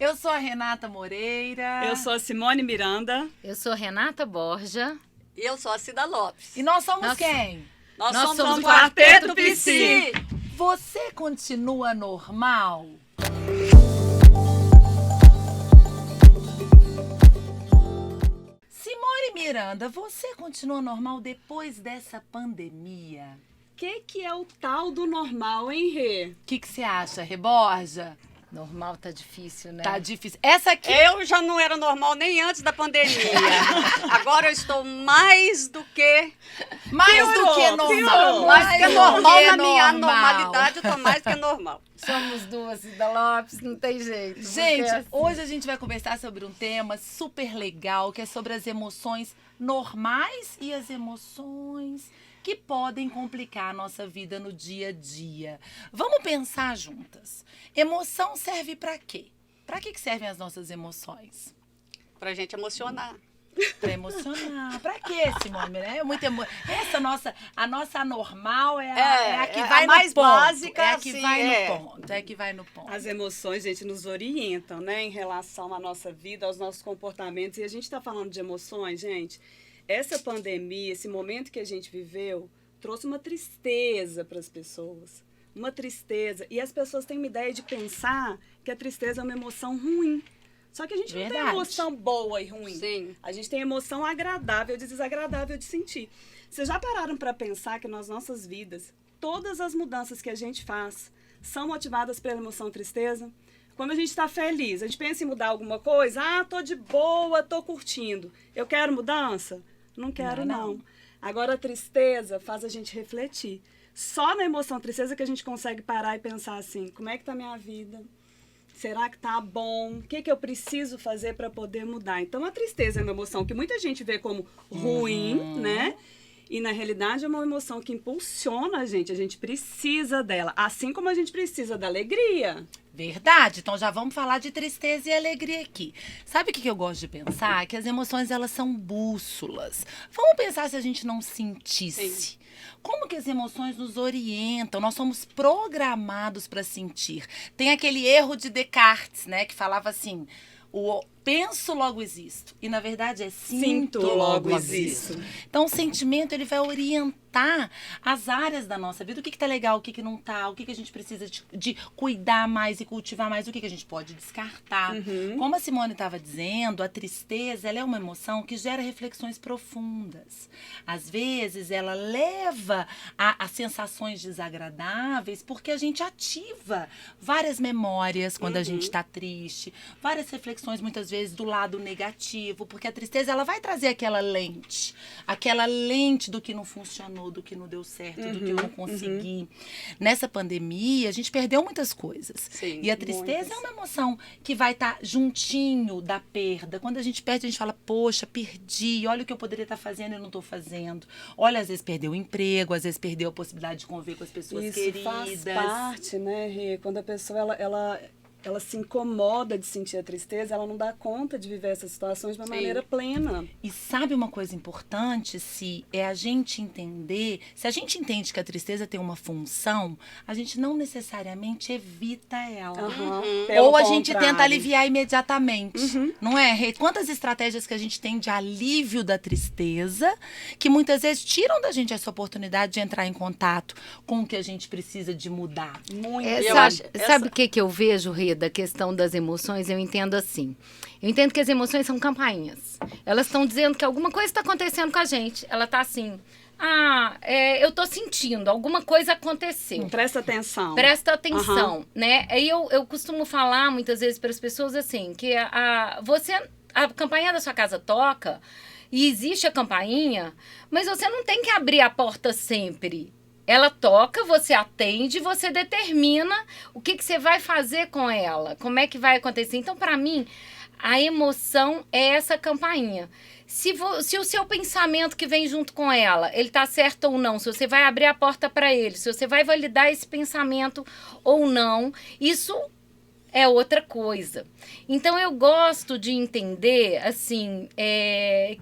Eu sou a Renata Moreira. Eu sou a Simone Miranda. Eu sou Renata Borja. E eu sou a Cida Lopes. E nós somos quem? Nós somos o o Quarteto Quarteto Psi. Você continua normal? Simone Miranda, você continua normal depois dessa pandemia? O que é o tal do normal, hein, Rê? O que você acha, Reborja? Normal tá difícil, né? Tá difícil. Essa aqui... Eu já não era normal nem antes da pandemia. Agora eu estou mais do que... Mais do que piorou, normal. piorou. Mais do que do normal que na minha normal. normalidade, eu estou mais do que normal. Somos duas, Cida Lopes, não tem jeito. Gente, porque é assim. hoje a gente vai conversar sobre um tema super legal, que é sobre as emoções normais e as emoções que podem complicar a nossa vida no dia a dia. Vamos pensar juntas. Emoção serve pra quê? Pra que servem as nossas emoções? Pra gente emocionar. Pra emocionar. Pra quê, Simone? É muito a nossa anormal é a que vai a mais no ponto. básica, é a que assim, vai é. no ponto. É a que vai no ponto. As emoções, gente, nos orientam, né, em relação à nossa vida, aos nossos comportamentos. E a gente está falando de emoções, gente. Essa pandemia, esse momento que a gente viveu, trouxe uma tristeza para as pessoas. Uma tristeza. E as pessoas têm uma ideia de pensar que a tristeza é uma emoção ruim. Só que a gente não tem Verdade. emoção boa e ruim. Sim. A gente tem emoção agradável e desagradável de sentir. Vocês já pararam para pensar que nas nossas vidas, todas as mudanças que a gente faz são motivadas pela emoção tristeza? Quando a gente está feliz, a gente pensa em mudar alguma coisa. Ah, tô de boa, tô curtindo. Eu quero mudança? Não quero, não. Agora, a tristeza faz a gente refletir. Só na emoção tristeza que a gente consegue parar e pensar assim, como é que tá a minha vida? Será que tá bom? O que eu preciso fazer para poder mudar? Então, a tristeza é uma emoção que muita gente vê como ruim, né? E, na realidade, é uma emoção que impulsiona a gente precisa dela. Assim como a gente precisa da alegria. Verdade. Então já vamos falar de tristeza e alegria aqui. Sabe o que eu gosto de pensar? Que as emoções, elas são bússolas. Vamos pensar se a gente não sentisse. Sim. Como que as emoções nos orientam? Nós somos programados para sentir. Tem aquele erro de Descartes, né? Que falava assim, o penso, logo existo. E, na verdade, é sinto, logo existo. Então, o sentimento, ele vai orientar as áreas da nossa vida. O que tá legal, o que não tá, o que a gente precisa de cuidar mais e cultivar mais, o que a gente pode descartar. Como a Simone estava dizendo, a tristeza, ela é uma emoção que gera reflexões profundas. Às vezes, ela leva a sensações desagradáveis porque a gente ativa várias memórias quando a gente está triste, várias reflexões, muitas vezes, do lado negativo, porque a tristeza, ela vai trazer aquela lente do que não funcionou, do que não deu certo, do que eu não consegui. Nessa pandemia, a gente perdeu muitas coisas. Sim, e a tristeza muitas. é uma emoção que vai estar juntinho da perda. Quando a gente perde, a gente fala, poxa, perdi, olha o que eu poderia estar fazendo e não estou fazendo. Olha, às vezes perdeu o emprego, às vezes perdeu a possibilidade de conviver com as pessoas Isso queridas. faz parte, né, Rê? Quando a pessoa, ela se incomoda de sentir a tristeza, ela não dá conta de viver essas situações de uma maneira plena. E sabe uma coisa importante, se é a gente entender, se a gente entende que a tristeza tem uma função, a gente não necessariamente evita ela. Pelo Ou a gente contrário. tenta aliviar imediatamente. Não é, Rê? Quantas estratégias que a gente tem de alívio da tristeza, que muitas vezes tiram da gente essa oportunidade de entrar em contato com o que a gente precisa de mudar. Muito. Sabe o que eu vejo, Rê, da questão das emoções? Eu entendo assim. Eu entendo que as emoções são campainhas. Elas estão dizendo que alguma coisa está acontecendo com a gente. Ela está assim, eu tô sentindo, alguma coisa aconteceu. Presta atenção. Presta atenção, né? Aí eu costumo falar muitas vezes para as pessoas assim, que a campainha da sua casa toca e existe a campainha, mas você não tem que abrir a porta sempre. Ela toca, você atende, você determina o que você vai fazer com ela, como é que vai acontecer. Então, para mim, a emoção é essa campainha. Se o seu pensamento que vem junto com ela, ele tá certo ou não, se você vai abrir a porta para ele, se você vai validar esse pensamento ou não, isso é outra coisa. Então, eu gosto de entender, assim,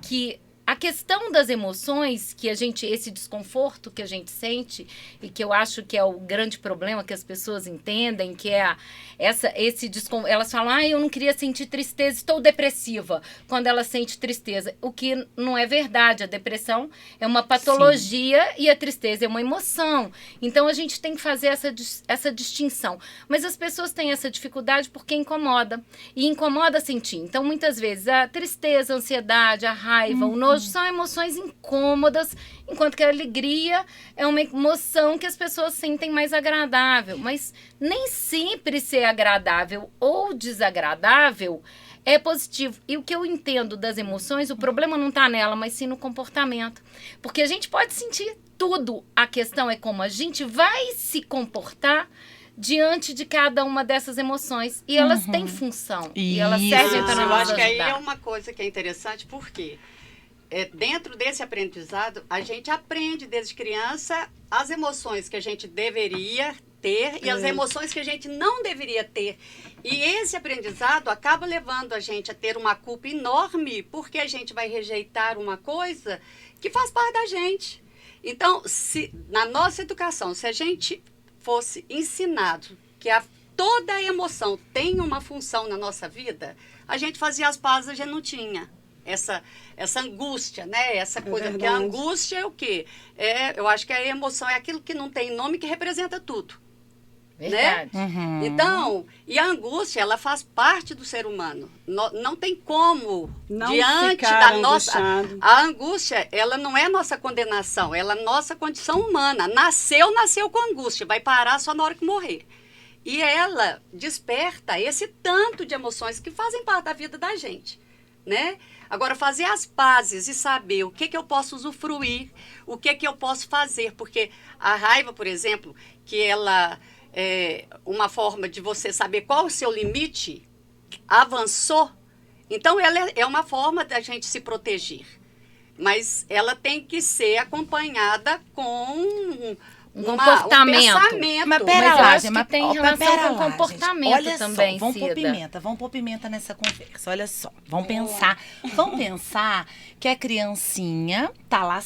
que a a questão das emoções, que esse desconforto que a gente sente, e que eu acho que é o grande problema que as pessoas entendem, que é esse desconforto. Elas falam, eu não queria sentir tristeza, estou depressiva, quando ela sente tristeza. O que não é verdade. A depressão é uma patologia. Sim. E a tristeza é uma emoção. Então, a gente tem que fazer essa distinção. Mas as pessoas têm essa dificuldade porque incomoda. E incomoda sentir. Então, muitas vezes, a tristeza, a ansiedade, a raiva, o nojo são emoções incômodas, enquanto que a alegria é uma emoção que as pessoas sentem mais agradável. Mas nem sempre ser agradável ou desagradável é positivo. E o que eu entendo das emoções, o problema não está nela, mas sim no comportamento. Porque a gente pode sentir tudo. A questão é como a gente vai se comportar diante de cada uma dessas emoções. E elas têm função. E elas servem para nos ajudar. Eu acho que aí é uma coisa que é interessante, porque dentro desse aprendizado, a gente aprende desde criança as emoções que a gente deveria ter e as emoções que a gente não deveria ter. E esse aprendizado acaba levando a gente a ter uma culpa enorme, porque a gente vai rejeitar uma coisa que faz parte da gente. Então, na nossa educação, se a gente fosse ensinado que toda emoção tem uma função na nossa vida, a gente fazia as pazes, a gente não tinha essa angústia, né? Essa coisa, porque a angústia é o quê? Eu acho que a emoção é aquilo que não tem nome, que representa tudo. Verdade. Né? Então, e a angústia, ela faz parte do ser humano. Não tem como, não diante da nossa... A angústia, ela não é nossa condenação, ela é nossa condição humana. Nasceu com angústia, vai parar só na hora que morrer. E ela desperta esse tanto de emoções que fazem parte da vida da gente, né? Agora, fazer as pazes e saber o que eu posso usufruir, o que eu posso fazer, porque a raiva, por exemplo, que ela... uma forma de você saber qual o seu limite, avançou. Então, ela é uma forma da gente se proteger. Mas ela tem que ser acompanhada com um comportamento. Um pensamento. Mas pera lá, gente, mas tem relação com o comportamento, gente. Olha também, só, vamos pôr pimenta nessa conversa. Olha só, vamos pensar que a criancinha tá lá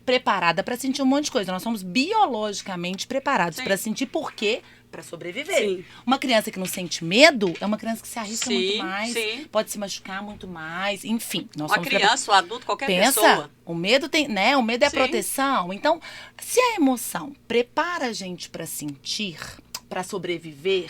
preparada para sentir um monte de coisa. Nós somos biologicamente preparados para sentir, por quê? Para sobreviver. Sim. Uma criança que não sente medo é uma criança que se arrisca muito mais, pode se machucar muito mais, enfim. Nós somos criança, um adulto, qualquer pessoa. O medo tem, né? O medo é a proteção. Então, se a emoção prepara a gente para sentir, para sobreviver,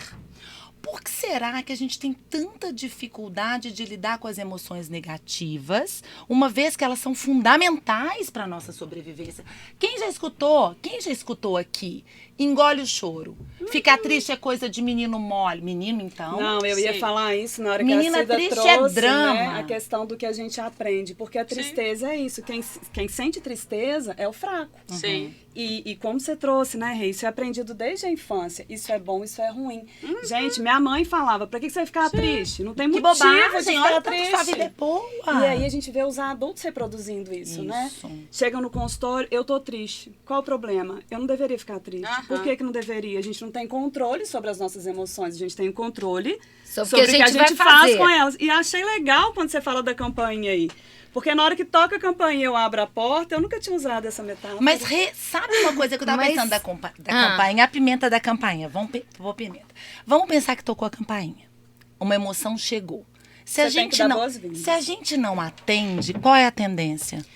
por que será que a gente tem tanta dificuldade de lidar com as emoções negativas, uma vez que elas são fundamentais para a nossa sobrevivência? Quem já escutou aqui? Engole o choro. Ficar triste é coisa de menino mole. Menino, então? Não, eu ia falar isso na hora que Menina a Cida triste trouxe, é drama. Né, a questão do que a gente aprende. Porque a tristeza é isso. Quem sente tristeza é o fraco. Sim. E como você trouxe, né, Rei? Isso é aprendido desde a infância. Isso é bom, isso é ruim. Gente, minha mãe falava, pra que você vai ficar triste? Não tem motivo de ficar triste. Sua vida é boa. E aí a gente vê os adultos reproduzindo isso, né? Chegam no consultório, eu tô triste. Qual o problema? Eu não deveria ficar triste. Por que não deveria? A gente não tem controle sobre as nossas emoções. A gente tem controle sobre o que a gente faz com elas. E achei legal quando você fala da campainha aí. Porque na hora que toca a campainha eu abro a porta, eu nunca tinha usado essa metáfora. Mas sabe uma coisa que eu tava pensando da campainha? A pimenta da campainha. Vamos pensar que tocou a campainha. Uma emoção chegou. Se a gente não atende, qual é a tendência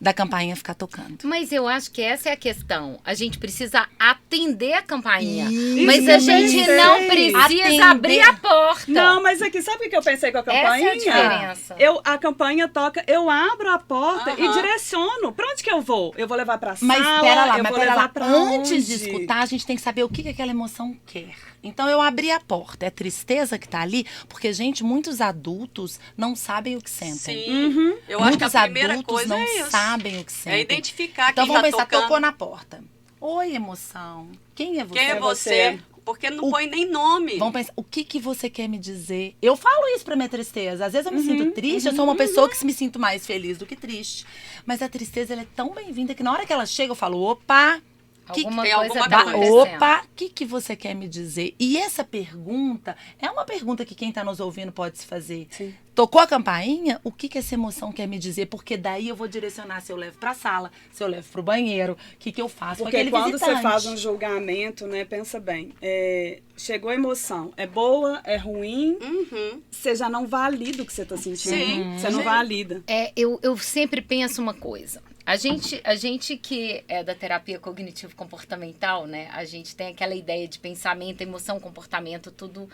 da campainha ficar tocando? Mas eu acho que essa é a questão. A gente precisa atender a campainha. Mas a gente não precisa abrir a porta. Não, mas aqui, sabe o que eu pensei com a campainha? Essa é a diferença. A campainha toca, eu abro a porta e direciono. Pra onde que eu vou? Eu vou levar pra sala, mas pera lá, onde? Antes de escutar, a gente tem que saber o que aquela emoção quer. Então, eu abri a porta. É tristeza que tá ali? Porque, gente, muitos adultos não sabem o que sentem. Sim. Eu acho que a primeira adultos coisa não é isso. sabem o que sentem. É identificar então, quem vamos tá pensar, tocando. tocou na porta. Oi, emoção. Quem é você? Quem é você? Porque não põe nem nome. Vamos pensar, o que você quer me dizer? Eu falo isso pra minha tristeza. Às vezes eu me sinto triste, eu sou uma pessoa que me sinto mais feliz do que triste. Mas a tristeza, ela é tão bem-vinda que na hora que ela chega, eu falo, opa... Alguma tem coisa alguma tá coisa. acontecendo. Opa, o que você quer me dizer? E essa pergunta é uma pergunta que quem está nos ouvindo pode se fazer. Sim. Tocou a campainha? O que essa emoção quer me dizer? Porque daí eu vou direcionar se eu levo para a sala, se eu levo para o banheiro, o que eu faço com Porque aquele quando visitante. você faz um julgamento, né, pensa bem, chegou a emoção, é boa, é ruim, você já não valida o que você está sentindo. Sim, Você não sim. valida. Eu sempre penso uma coisa. A gente que é da terapia cognitivo-comportamental, né? A gente tem aquela ideia de pensamento, emoção, comportamento, tudo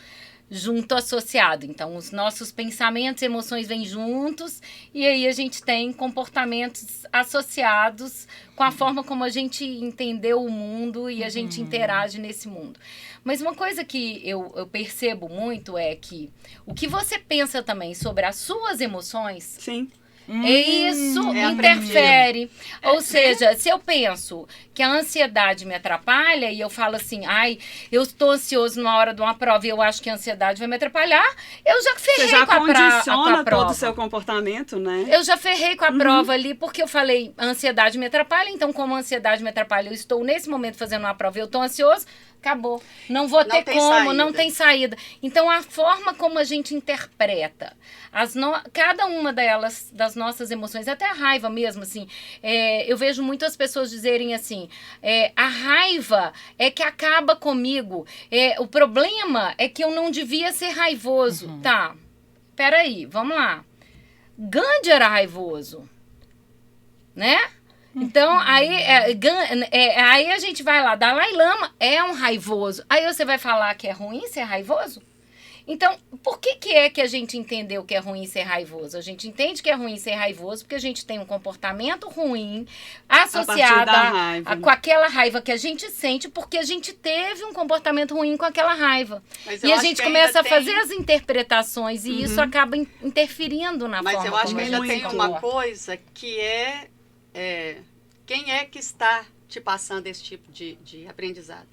junto, associado. Então, os nossos pensamentos e emoções vêm juntos e aí a gente tem comportamentos associados com a forma como a gente entendeu o mundo e a gente interage nesse mundo. Mas uma coisa que eu percebo muito é que o que você pensa também sobre as suas emoções... Sim. Isso É interfere. Ou seja, se eu penso que a ansiedade me atrapalha e eu falo assim, ai, eu estou ansioso na hora de uma prova e eu acho que a ansiedade vai me atrapalhar, eu já Você ferrei já com a condiciona prova. todo o seu comportamento, né? Eu já ferrei com a prova ali, porque eu falei, a ansiedade me atrapalha, então como a ansiedade me atrapalha, eu estou nesse momento fazendo uma prova e eu estou ansioso, acabou. Não vou ter tem como, saída. não tem saída. Então, a forma como a gente interpreta cada uma das nossas emoções, até a raiva mesmo, assim, eu vejo muitas pessoas dizerem assim, a raiva é que acaba comigo, o problema é que eu não devia ser raivoso. Tá, peraí, vamos lá. Gandhi era raivoso, né? Então, aí a gente vai lá, Dalai Lama é um raivoso. Aí você vai falar que é ruim ser raivoso? Então, por que é que a gente entendeu que é ruim ser raivoso? A gente entende que é ruim ser raivoso porque a gente tem um comportamento ruim associado da raiva. com aquela raiva que a gente sente porque a gente teve um comportamento ruim com aquela raiva. Mas E eu a acho gente que começa a ainda fazer tem- as interpretações e isso acaba interferindo na Mas forma eu acho como que a ainda gente tem se uma comporta. coisa que quem é que está te passando esse tipo de aprendizado.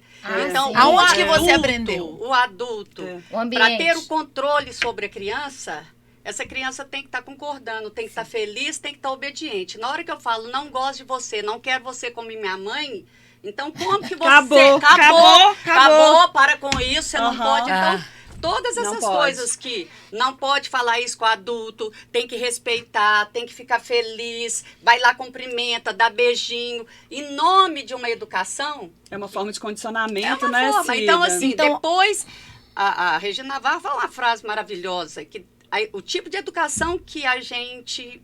Então, sim. Aonde que o você adulto, aprendeu? O adulto, O ambiente. para ter o controle sobre a criança, essa criança tem que estar concordando, tem que estar feliz, tem que estar obediente. Na hora que eu falo, não gosto de você, não quero você como minha mãe, então como que você... Acabou, para com isso, você não pode. Então, todas Não essas pode. coisas que não pode falar isso com o adulto, tem que respeitar, tem que ficar feliz, vai lá, cumprimenta, dá beijinho, em nome de uma educação, É uma forma de é condicionamento, uma né, forma. Cida? Então, assim, Então- depois, a Regina Navarro fala uma frase maravilhosa, que o tipo de educação que a gente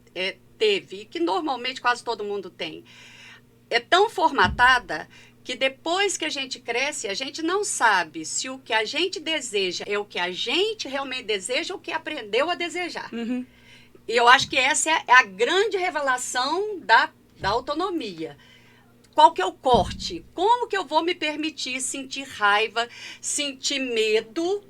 teve, e que normalmente quase todo mundo tem, é tão formatada que depois que a gente cresce, a gente não sabe se o que a gente deseja é o que a gente realmente deseja ou o que aprendeu a desejar. Uhum. E eu acho que essa é a grande revelação da autonomia. Qual que é o corte? Como que eu vou me permitir sentir raiva, sentir medo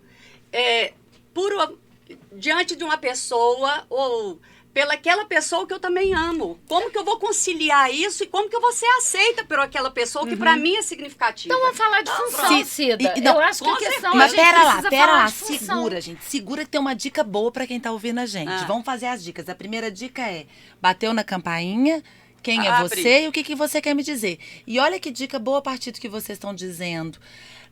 diante de uma pessoa ou pelaquela pessoa que eu também amo? Como que eu vou conciliar isso e como que eu vou ser aceita por aquela pessoa que para mim é significativa? Então, vamos falar de função, Cida. E não, eu acho que a com questão Mas a gente pera precisa lá, falar de função. segura, gente. Segura que tem uma dica boa pra quem tá ouvindo a gente. Ah. Vamos fazer as dicas. A primeira dica é: bateu na campainha, quem é Abre. você e o que você quer me dizer. E olha que dica boa a partir do que vocês estão dizendo.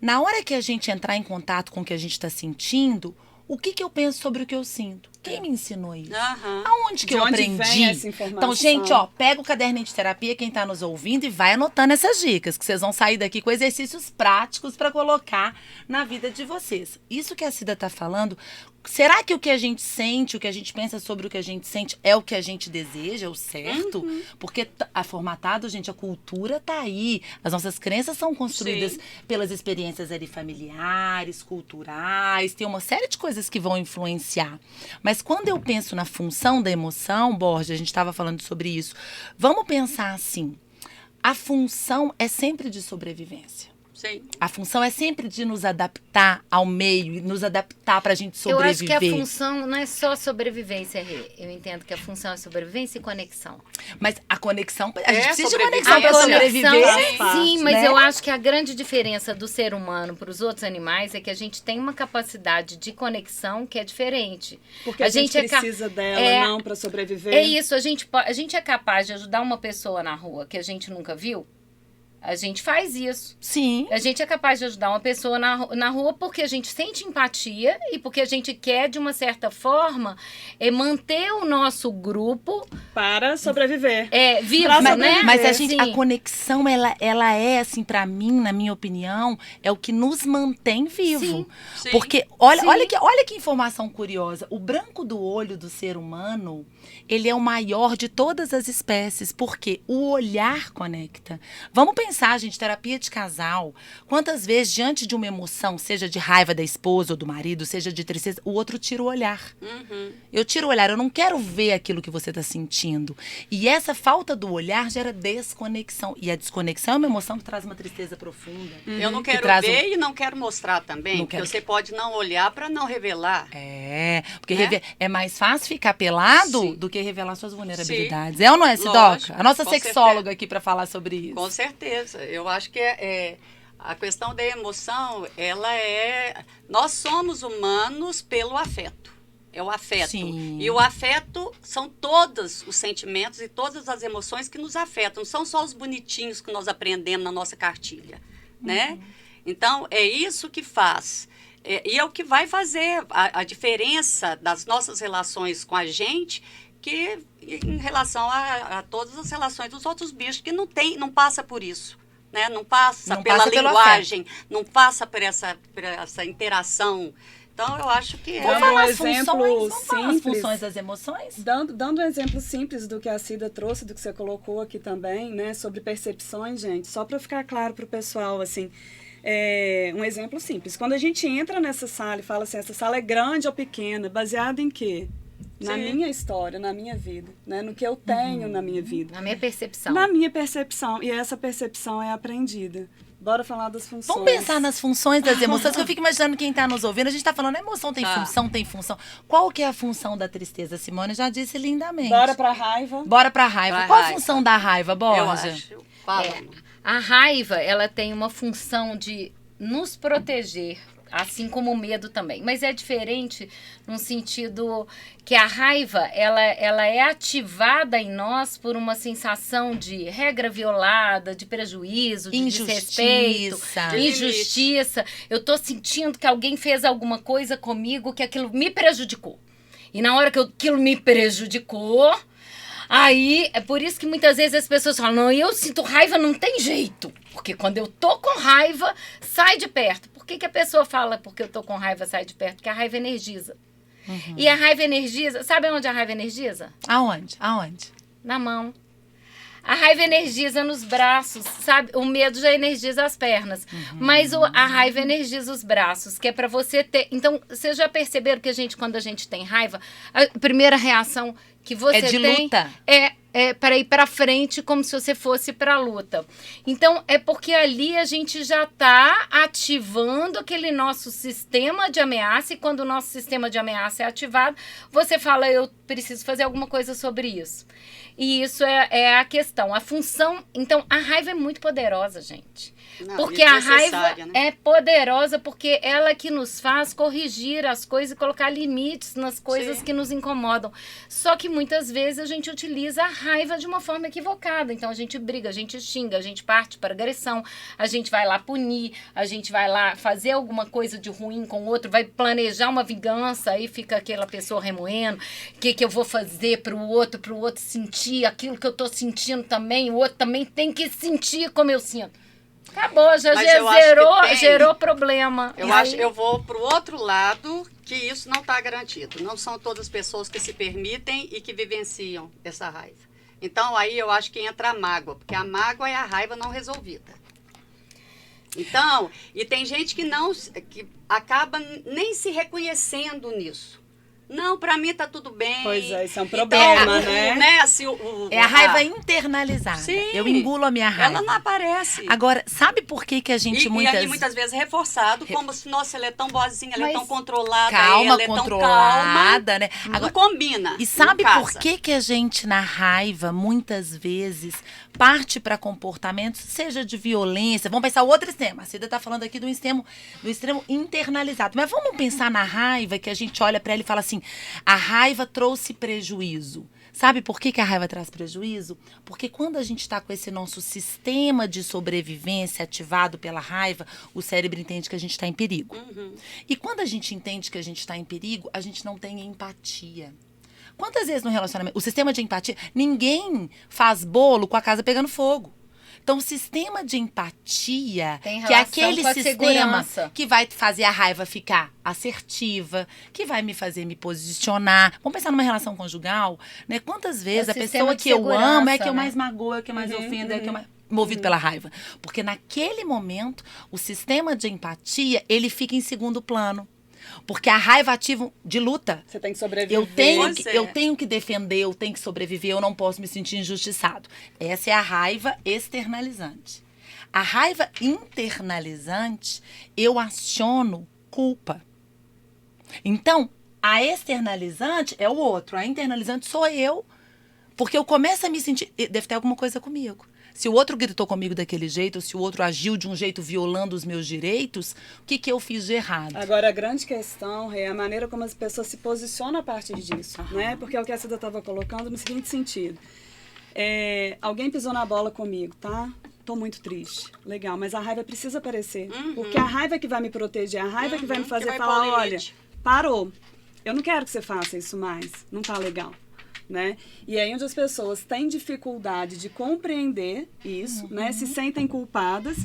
Na hora que a gente entrar em contato com o que a gente está sentindo, o que eu penso sobre o que eu sinto? Quem me ensinou isso? Aham. Aonde que De eu onde aprendi? vem essa informação? Então, gente, ó, pega o caderninho de terapia, quem tá nos ouvindo, e vai anotando essas dicas, que vocês vão sair daqui com exercícios práticos para colocar na vida de vocês. Isso que a Cida tá falando, será que o que a gente sente, o que a gente pensa sobre o que a gente sente é o que a gente deseja, o certo? Porque a formatado, gente, a cultura tá aí. As nossas crenças são construídas Sim. pelas experiências ali familiares, culturais, tem uma série de coisas que vão influenciar. Mas quando eu penso na função da emoção, Borges, a gente estava falando sobre isso, vamos pensar assim, a função é sempre de sobrevivência. Sim. A função é sempre de nos adaptar ao meio e nos adaptar para a gente Eu sobreviver. acho que a função não é só sobrevivência, Rê. Eu entendo que a função é sobrevivência e conexão. Mas a conexão, a gente precisa de sobrevivência. conexão para A sobreviver. conexão, sim, mas né? eu acho que a grande diferença do ser humano para os outros animais é que a gente tem uma capacidade de conexão que é diferente. Porque a gente precisa dela, não para sobreviver. É isso, a gente é capaz de ajudar uma pessoa na rua que a gente nunca viu. A gente faz isso. Sim. A gente é capaz de ajudar uma pessoa na rua porque a gente sente empatia e porque a gente quer, de uma certa forma, manter o nosso grupo... Para sobreviver. Vivo, Pra né? Mas a Sim. conexão, ela é, assim, pra mim, na minha opinião, é o que nos mantém vivo. Sim. Sim. Porque, Sim. olha que informação curiosa. O branco do olho do ser humano, ele é o maior de todas as espécies, porque o olhar conecta. Vamos pensar, gente, terapia de casal. Quantas vezes, diante de uma emoção, seja de raiva da esposa ou do marido, seja de tristeza, o outro tira o olhar. Uhum. Eu tiro o olhar, eu não quero ver aquilo que você está sentindo. E essa falta do olhar gera desconexão. E a desconexão é uma emoção que traz uma tristeza profunda. Eu não Que quero traz ver e não quero mostrar também, Não porque quero. você pode não olhar para não revelar. Porque Né? é mais fácil ficar pelado Sim. do que revelar suas vulnerabilidades. É ou não é, Sidoca? Lógico, A nossa com sexóloga aqui para falar sobre isso. Com certeza. Eu acho que a questão da emoção, nós somos humanos pelo afeto. É o afeto. Sim. E o afeto são todos os sentimentos e todas as emoções que nos afetam. Não são só os bonitinhos que nós aprendemos na nossa cartilha, né? Então, é isso que faz. E é o que vai fazer a diferença das nossas relações com a gente, que em relação a todas as relações dos outros bichos, que não passa por isso. Né? Não passa Não pela passa pelo linguagem, não passa por essa interação. Então, eu acho que Vamos Dando falar um as exemplo funções? Vamos falar as simples. funções das emoções? Dando um exemplo simples do que a Cida trouxe, do que você colocou aqui também, né, sobre percepções, gente, só para ficar claro para o pessoal, assim, um exemplo simples. Quando a gente entra nessa sala e fala assim, essa sala é grande ou pequena, baseado em quê? Na Sim. minha história, na minha vida, né, no que eu tenho na minha vida. Na minha percepção. Na minha percepção, e essa percepção é aprendida. Bora falar das funções. Vamos pensar nas funções das emoções, que eu fico imaginando quem está nos ouvindo. A gente está falando, a emoção tem Tá. função, tem função. Qual que é a função da tristeza? Simone já disse lindamente. Bora pra raiva. Bora pra raiva. Pra Qual a raiva. função da raiva, eu Borja? acho. Fala. A raiva, ela tem uma função de nos proteger, assim como o medo também. Mas é diferente no sentido que a raiva, ela é ativada em nós por uma sensação de regra violada, de prejuízo, de desrespeito, Injustiça. De injustiça. Eu tô sentindo que alguém fez alguma coisa comigo que aquilo me prejudicou. E na hora que aquilo me prejudicou, aí é por isso que muitas vezes as pessoas falam, não, eu sinto raiva, não tem jeito. Porque quando eu tô com raiva, sai de perto. Por que a pessoa fala porque eu tô com raiva, sai de perto? Porque a raiva energiza. E a raiva energiza, sabe onde a raiva energiza? Aonde? Na mão. A raiva energiza nos braços, sabe? O medo já energiza as pernas. Mas a raiva energiza os braços, que é pra você ter... Então, vocês já perceberam que quando a gente tem raiva, a primeira reação que você É de tem luta. é para ir pra frente, como se você fosse pra luta. Então, é porque ali a gente já tá ativando aquele nosso sistema de ameaça, e quando o nosso sistema de ameaça é ativado, você fala, eu preciso fazer alguma coisa sobre isso. E isso é a questão. A função... Então, a raiva é muito poderosa, gente. Não, Porque a raiva desnecessária, né? é poderosa porque ela que nos faz corrigir as coisas e colocar limites nas coisas Sim. que nos incomodam. Só que muitas vezes a gente utiliza a raiva de uma forma equivocada. Então a gente briga, a gente xinga, a gente parte para agressão, a gente vai lá punir, a gente vai lá fazer alguma coisa de ruim com o outro, vai planejar uma vingança, aí fica aquela pessoa remoendo, o que eu vou fazer pro outro sentir aquilo que eu tô sentindo também, o outro também tem que sentir como eu sinto. Acabou, já Mas eu acho que tem. gerou problema. Eu vou para o outro lado, que isso não está garantido. Não são todas as pessoas que se permitem e que vivenciam essa raiva. Então, aí eu acho que entra a mágoa, porque a mágoa é a raiva não resolvida. Então, e tem gente que acaba nem se reconhecendo nisso. Não, pra mim tá tudo bem. Pois é, isso é um problema, né? Assim, É a raiva internalizada. Sim. Eu engulo a minha raiva. Ela não aparece. Agora, sabe por que a gente E aí, muitas vezes, reforçado, como se, nossa, ela é tão boazinha, ela é tão controlada, calma, ela é tão calma. controlada, né? Não combina. E sabe não por casa. que a gente, na raiva, muitas vezes, parte para comportamentos, seja de violência, vamos pensar outro extremo. A Cida está falando aqui do extremo internalizado. Mas vamos pensar na raiva, que a gente olha para ela e fala assim, assim, a raiva trouxe prejuízo. Sabe por que a raiva traz prejuízo? Porque quando a gente está com esse nosso sistema de sobrevivência ativado pela raiva, o cérebro entende que a gente está em perigo. E quando a gente entende que a gente está em perigo, a gente não tem empatia. Quantas vezes no relacionamento, o sistema de empatia, ninguém faz bolo com a casa pegando fogo. Então, o sistema de empatia, Tem que é relação aquele com a sistema segurança. que vai fazer a raiva ficar assertiva, que vai me fazer me posicionar. Vamos pensar numa relação conjugal, né? Quantas vezes É o a sistema pessoa de que eu amo é que eu né? mais magoo, é que eu mais ofendo, é que eu mais movido pela raiva. Porque naquele momento, o sistema de empatia, ele fica em segundo plano. Porque a raiva ativa de luta. Você tem que sobreviver. Eu tenho que defender, eu tenho que sobreviver, eu não posso me sentir injustiçado. Essa é a raiva externalizante. A raiva internalizante, eu aciono culpa. Então, a externalizante é o outro, a internalizante sou eu. Porque eu começo a me sentir, deve ter alguma coisa comigo. Se o outro gritou comigo daquele jeito, ou se o outro agiu de um jeito violando os meus direitos, o que eu fiz de errado? Agora, a grande questão é a maneira como as pessoas se posicionam a partir disso, né? Porque é o que a Cida estava colocando no seguinte sentido. Alguém pisou na bola comigo, tá? Tô muito triste. Legal, mas a raiva precisa aparecer. Porque a raiva é que vai me proteger, a raiva é que vai me fazer falar, olha, parou. Eu não quero que você faça isso mais. Não tá legal. Né? E aí onde as pessoas têm dificuldade de compreender isso, né? Se sentem culpadas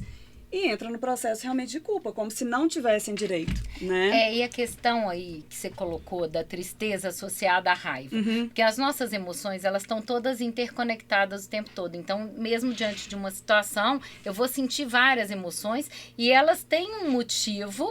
e entram no processo realmente de culpa, como se não tivessem direito, né? E a questão aí que você colocou da tristeza associada à raiva, porque as nossas emoções, elas estão todas interconectadas o tempo todo, então mesmo diante de uma situação, eu vou sentir várias emoções e elas têm um motivo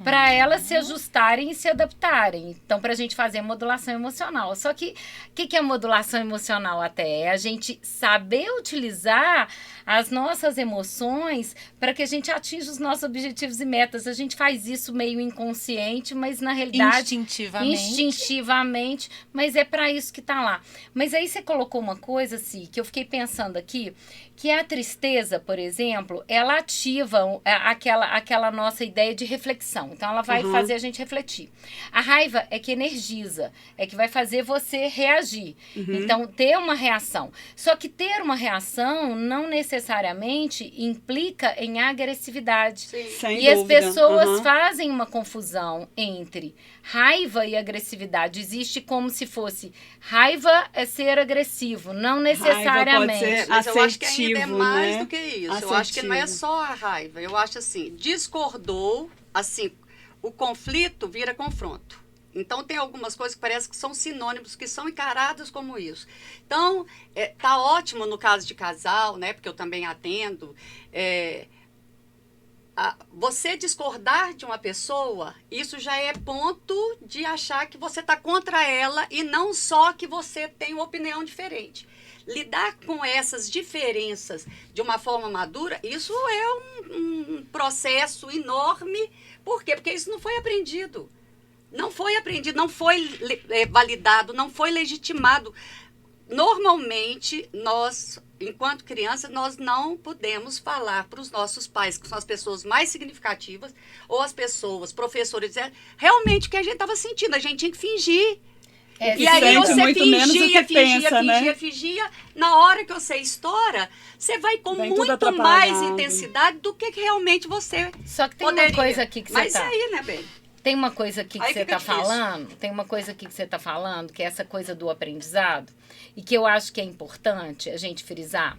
para elas se ajustarem e se adaptarem, então para a gente fazer a modulação emocional. Só que o que é modulação emocional até? É a gente saber utilizar as nossas emoções para que a gente atinja os nossos objetivos e metas. A gente faz isso meio inconsciente, mas na realidade... Instintivamente, mas é para isso que tá lá. Mas aí você colocou uma coisa, assim, que eu fiquei pensando aqui, que a tristeza, por exemplo, ela ativa aquela nossa ideia de reflexão. Então, ela vai fazer a gente refletir. A raiva é que energiza, é que vai fazer você reagir. Então, ter uma reação. Só que ter uma reação não necessariamente implica em agressividade. Sem e dúvida. as pessoas fazem uma confusão entre raiva e agressividade. Existe como se fosse raiva é ser agressivo, não necessariamente. Raiva pode ser Mas eu acho que ainda é assertivo, mais né? do que isso. Assertivo. Eu acho que não é só a raiva. Eu acho assim, discordou, assim, o conflito vira confronto. Então, tem algumas coisas que parece que são sinônimos, que são encarados como isso. Então, tá ótimo no caso de casal, né? Porque eu também atendo. Você discordar de uma pessoa, isso já é ponto de achar que você está contra ela e não só que você tem uma opinião diferente. Lidar com essas diferenças de uma forma madura, isso é um processo enorme. Por quê? Porque isso não foi aprendido. Não foi aprendido, não foi validado, não foi legitimado. Normalmente, nós, enquanto crianças, nós não podemos falar para os nossos pais, que são as pessoas mais significativas, ou as pessoas, professores, realmente o que a gente estava sentindo, a gente tinha que fingir. E aí você fingia, na hora que você estoura, você vai com muito mais intensidade do que realmente você Só que tem poderia. uma coisa aqui que você Mas aí, né, bem? Tem uma coisa aqui que Aí você fica está falando, que é essa coisa do aprendizado, e que eu acho que é importante a gente frisar,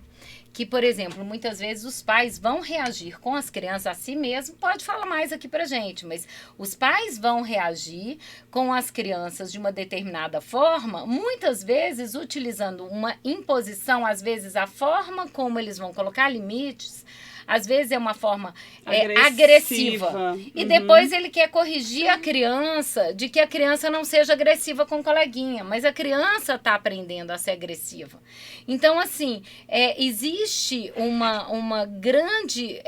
que, por exemplo, muitas vezes os pais vão reagir com as crianças a si mesmo, pode falar mais aqui pra gente, mas os pais vão reagir com as crianças de uma determinada forma, muitas vezes utilizando uma imposição, às vezes a forma como eles vão colocar limites, às vezes é uma forma agressiva. E depois ele quer corrigir a criança de que a criança não seja agressiva com o coleguinha. Mas a criança está aprendendo a ser agressiva. Então, assim, existe uma grande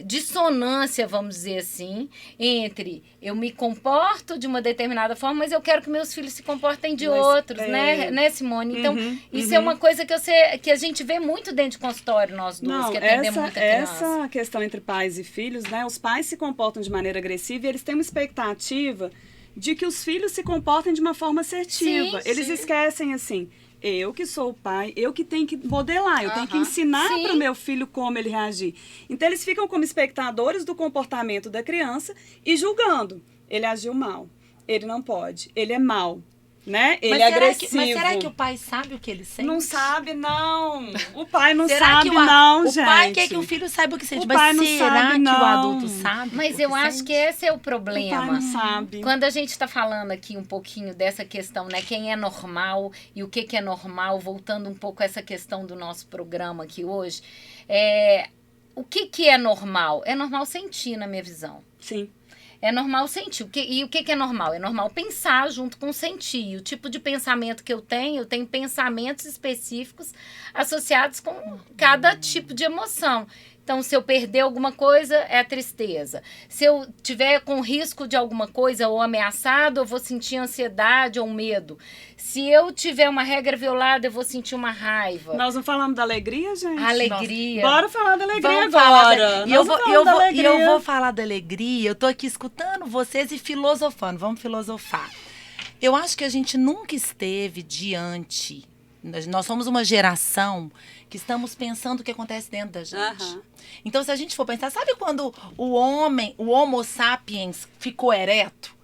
dissonância, vamos dizer assim, entre eu me comporto de uma determinada forma, mas eu quero que meus filhos se comportem de outros, né, Simone? Então, isso é uma coisa que a gente vê muito dentro de consultório, nós duas, que atendemos muita criança. Essa questão entre pais e filhos, né? Os pais se comportam de maneira agressiva e eles têm uma expectativa de que os filhos se comportem de uma forma assertiva. Sim, Eles sim. esquecem assim, eu que sou o pai, eu que tenho que modelar, eu tenho que Aham. ensinar Sim. para o meu filho como ele reagir. Então eles ficam como espectadores do comportamento da criança e julgando. Ele agiu mal, ele não pode, ele é mau, né? Ele é agressivo. Mas será que o pai sabe o que ele sente? Não sabe, não. O pai não Será sabe, que o não, o gente. pai quer que o filho saiba o que sente, O mas pai não será sabe, que o não. adulto sabe? Mas o eu que acho sente? que esse é o O pai problema. não sabe. Quando a gente está falando aqui um pouquinho dessa questão, né? Quem é normal e o que é normal, voltando um pouco a essa questão do nosso programa aqui hoje, o que é normal? É normal sentir, na minha visão. Sim. É normal sentir. E o que é normal? É normal pensar junto com sentir. E o tipo de pensamento que eu tenho pensamentos específicos associados com cada tipo de emoção. Então, se eu perder alguma coisa, é a tristeza. Se eu tiver com risco de alguma coisa ou ameaçado, eu vou sentir ansiedade ou medo. Se eu tiver uma regra violada, eu vou sentir uma raiva. Nós não falamos da alegria, gente? Alegria. Bora falar da alegria Vamos falar agora. E eu Nós vou, não falamos da e alegria. eu vou falar da alegria. Eu tô aqui escutando vocês e filosofando. Vamos filosofar. Eu acho que a gente nunca esteve diante. Nós somos uma geração que estamos pensando o que acontece dentro da gente. Aham. Então, se a gente for pensar, sabe quando o Homo sapiens ficou ereto?